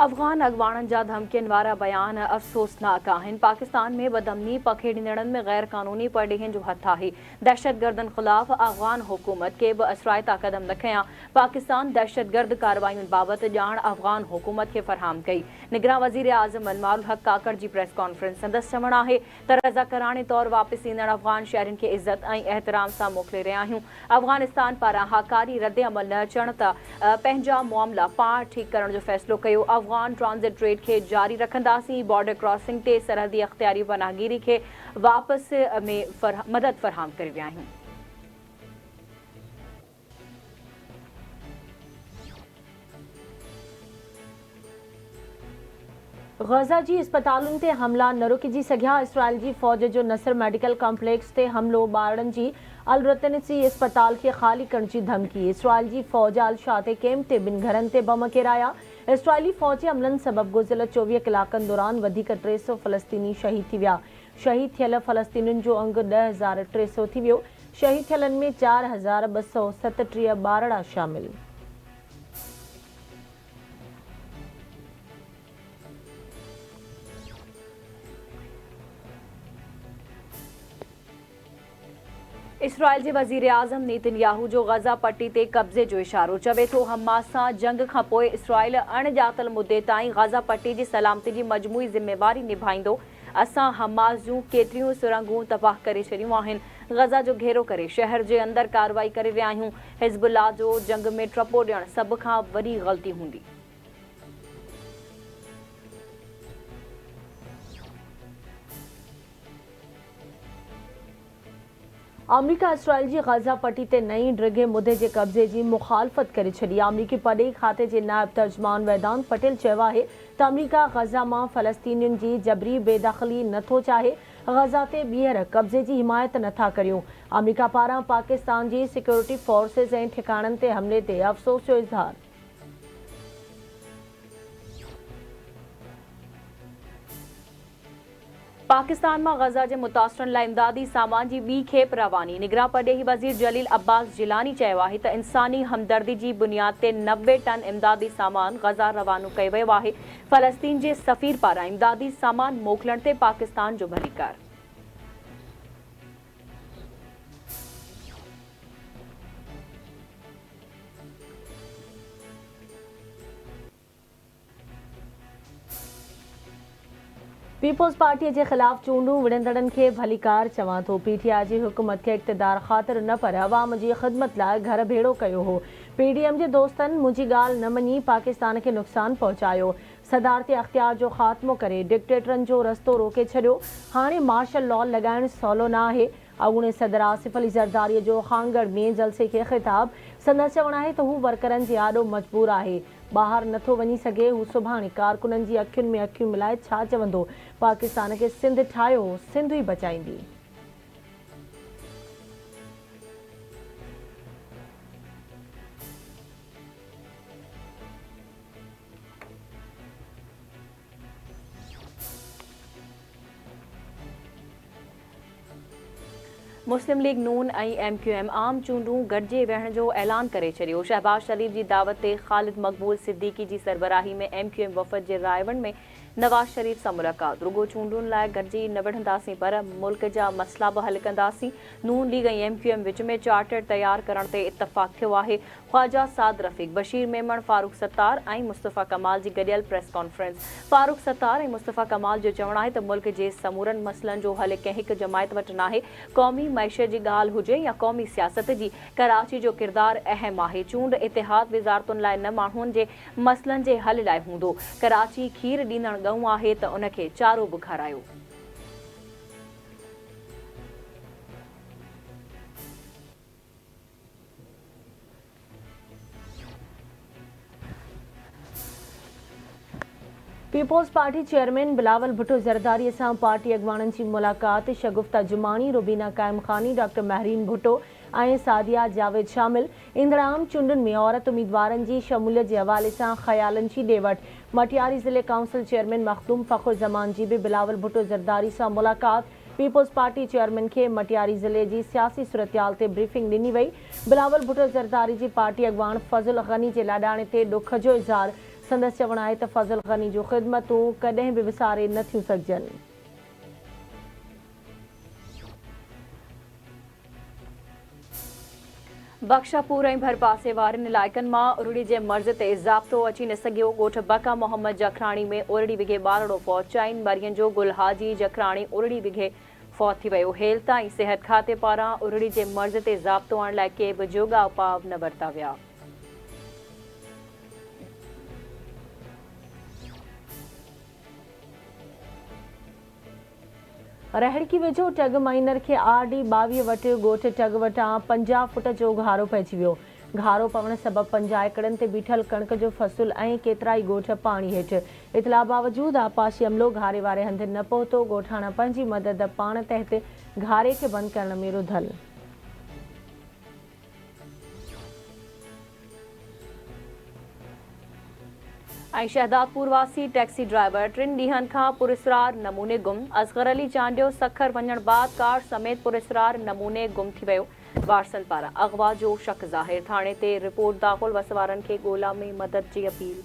अफ़गान अॻवाणनि जा धमकियुनि वारा बयान अफ़सोसनाक आहिनि। पाकिस्तान में बदअमनी पखेड़ींदड़नि में गैर क़ानूनी परॾेहिनि जो हथु आहे। दहशतगर्दनि ख़िलाफ़ अफ़गान हुकूमत के बि असराइता क़दम न खयां। पाकिस्तान दहशतगर्द कार्रवायुनि बाबति ॼाण अफ़गान हुकूमत खे फ़रहाम कई। निगरान वज़ीर आज़म अनवारुल हक़ काकड़ जी प्रेस कॉन्फ्रेंस संदसि चवणु आहे त रज़ाकाराणे तौरु वापसि ईंदड़ अफ़गान शहरियुनि खे इज़त ऐं एहतराम सां मोकिले रहिया आहियूं। अफ़गानिस्तान पारां हाकारी रद्दअमल न अचण त पंहिंजा मामला पाण ठीकु करण जो फ़ैसिलो कयो। अफ़गान ट्रांज़िट ट्रेड खे जारी रखंदासीं। बॉर्डर क्रॉसिंग ते सरहदी अख़्तियारी पनाहगीरी खे वापसि में मदद फ़रहाम करे विया आहियूं। गज़ा जी अस्पतालुनि ते हमला न रुकिजी सघिया। इसराइल जी फ़ौज जो नसर मेडिकल कॉम्प्लेक्स ते हमलो, ॿारनि जी अल-रतनसी अस्पताल खे ख़ाली करण जी धमकी। इसराइल जी फ़ौज अल-शाह ते कैम्प ते ॿिनि घरनि ते बम किराया। इसराइली फ़ौज जे हमलनि सबबि गुज़िरियल 24 कलाकनि दौरान वधीक 300 फ़लस्तीनी शहीद थी विया। शहीद थियल फ़लस्तीनियुनि जो अंग 10,300 थी वियो। शहीद थियलनि में 4,237 ॿारड़ा शामिल। इसराइल जे वज़ीर आज़म नेतन्याहू जो गज़ा पट्टी ते कब्ज़े जो इशारो। चवे थो हमास सां जंग खां पोइ इसराइल अणॼातल मुदे ताईं गज़ा पट्टी जी सलामती जी मजमूई ज़िम्मेवारी निभाईंदो। असां हमास जूं केतिरियूं सुरंगूं तबाह करे छॾियूं आहिनि। गज़ा जो घेरो करे शहर जे अंदरि कार्रवाई करे रहिया आहियूं। हिज़्बुल्लाह जो जंग में ट्रपो ॾियणु सभ खां वॾी ग़लती हूंदी। अमरीका इसराइल जी गज़ा पट्टी ते नई ड्रिगे मुदे जे कब्ज़े जी मुखालफ़त करे छॾी। अमरीकी परॾेही खाते जे नायब तर्जुमान वेदांत पटेल चयो आहे त अमरीका गज़ा मां फ़लस्तीनियुनि जी जबरी बेदख़ली नथो चाहे। गज़ा ते ॿीहर कब्ज़े जी हिमायत नथा करियूं। अमरीका पारां पाकिस्तान जी सिक्योरिटी फोर्सिस ऐं ठिकाणनि ते हमले ते अफ़सोस जो इज़हार। पाकिस्तान में गज़ा के मुतासरनि लाइ इमदादी सामान की ॿी खेप रवानी। निगरान परॾेही वज़ीर जलील अब्बास जिलानी चयो आहे त इंसानी हमदर्दी की बुनियाद ते 90 टन इमदादी सामान गज़ा रवानो कयो वियो आहे। फ़लस्तीन के सफ़ीर पारां इमदादी सामान मोकिलण ते पाकिस्तान जो भलीकार। पीपुल्स पार्टी के खिलाफ चूंडू विढ़ंदड़नि खे भलीकार चवां थो। पीटीआई जी हुकूमत के इक़्तिदार ख़ातिर न पर अवाम जी ख़िदमत लाइ घर भेड़ो कयो हो। पीडीएम के दोस्तन मुंहिंजी ॻाल्हि न मञी पाकिस्तान के नुक़सान पहुचायो। सदारती अख्तियार जो ख़ात्मो करे डिक्टेटरनि जो रस्तो रोके छॾियो। हाणे मार्शल लॉ लॻाइणु सवलो न आहे। अॻूणे सदर आसिफ अली ज़रदारी जो खांगड़ में जलसे के ख़िताब। संदसि चवणु आहे त हू वर्करनि जे आॾो मजबूर आहे। ॿाहिरि नथो वञी सघे। हू सुभाणे कारकुननि जी अखियुनि में अखियूं मिलाए छा चवंदो? पाकिस्तान के सिंध ठाहियो, सिंध ई बचाईंदी। मुस्लिम लीग नून ऐं MQM आम चूंडूं गॾिजे विहण जो ऐलान करे छॾियो। शहबाज शरीफ जी दावत ते ख़ालिद मक़बूल सिद्दीकी जी सरबराही में MQM वफ़द जे रायवंड में नवाज़ शरीफ सां मुलाक़ात। रुगो चूंडुनि लाइ गॾिजी न विढ़ंदासीं पर मुल्क जा मसला बि हल कंदासीं। नून लीग ऐं MQM विच में चार्टर तयारु करण ते इतफ़ाक़ थियो आहे। ख्वाजा साद रफ़ीक, बशीर मेमण, फारूक सत्तार ऐं मुस्तफ़ा कमाल जी गॾियल प्रेस कॉन्फ्रेंस। फारूक सत्तार ऐं मुस्तफ़ा कमाल जो चवणु आहे त मुल्क जे समूरनि मसइलनि जो हल कंहिं हिकु जमायत वटि नाहे। क़ौमी मईशत जी ॻाल्हि हुजे या क़ौमी सियासत जी, कराची जो किरदारु अहम आहे। चूंड इतिहाद विज़ारतुनि लाइ न माण्हुनि जे मसइलनि जे हल लाइ हूंदो। कराची खीर ॾींदड़ गऊं आहे त उनखे चारो बि खारायो। पीपुल्स पार्टी चेयरमैन बिलावल भुट्टो ज़रदारी सां पार्टी अॻवाननि जी मुलाक़ात। शगुफ्ता जुमानी, रुबीना कायम खानी, डॉक्टर महरीन भुट्टो ऐं सादिया जावेद शामिल। ईंदड़ आम चूंडुनि में औरत उम्मीदवारनि जी शमूलियत जे हवाले सां ख़यालनि जी ॾे वठि। मटियारी ज़िले काउंसिल चेयरमैन मखदूम फ़खुर ज़मान जी भी बिलावल भुट्टो ज़रदारी सां मुलाक़ात। पीपुल्स पार्टी चेयरमैन के मटियारी ज़िले जी सियासी सूरतहाल ते ब्रीफिंग ॾिनी वई। बिलावल भुट्टो ज़रदारी जी पार्टी अॻवान फज़ल गनी जे लाॾाणे ते ॾुख जो इज़हार। संदसि चवणु आहे त फज़ल गनी जूं ख़िदमतूं कॾहिं बि विसारे नथियूं सघजनि। बख्शापुर ऐं भरपासे वारनि इलाइक़नि मां उरड़ी जे मर्ज़ ते ज़ाब्तो अची न सघियो। ॻोठ बका मोहम्मद जखराणी में उरड़ी विघे ॿारड़ो फौत। चईन मरियन जो गुलहाजी जखराणी उरड़ी विघे फौत थी वियो। हेल ताईं सिहत खाते पारां उरड़ी जे मर्ज़ ते ज़ाब्तो आणण लाइ के बि जोॻा उपाउ न वरिता विया। रहड़की वेझो टग माइनर खे RD 22 वटि ॻोठ टग वटां 50 फुट जो घारो पइजी वियो। घारो पवण सबबि 5 एकड़नि ते बीठल कणिक जो फसुल ऐं केतिरा ई ॻोठ पाणी हेठि। इतला बावजूदि आपाशी अमलो घारे वारे हंधि न पहुतो। ॻोठाणा पंहिंजी मदद पाण तहत घारे खे बंदि करण में रुधल। ऐं शहदादपुर वासी टैक्सी ड्राइवर 3 ॾींहनि खां पुरस्रार नमूने गुम। असगर अली चांडियो सखर वञण बाद कार समेत पुरस्रार नमूने गुम थी वियो। वारसन पारां अगवा जो शक ज़ाहिर। थाणे ते रिपोर्ट दाख़िल। वसवारनि खे ॻोल्हा में मदद जी अपील।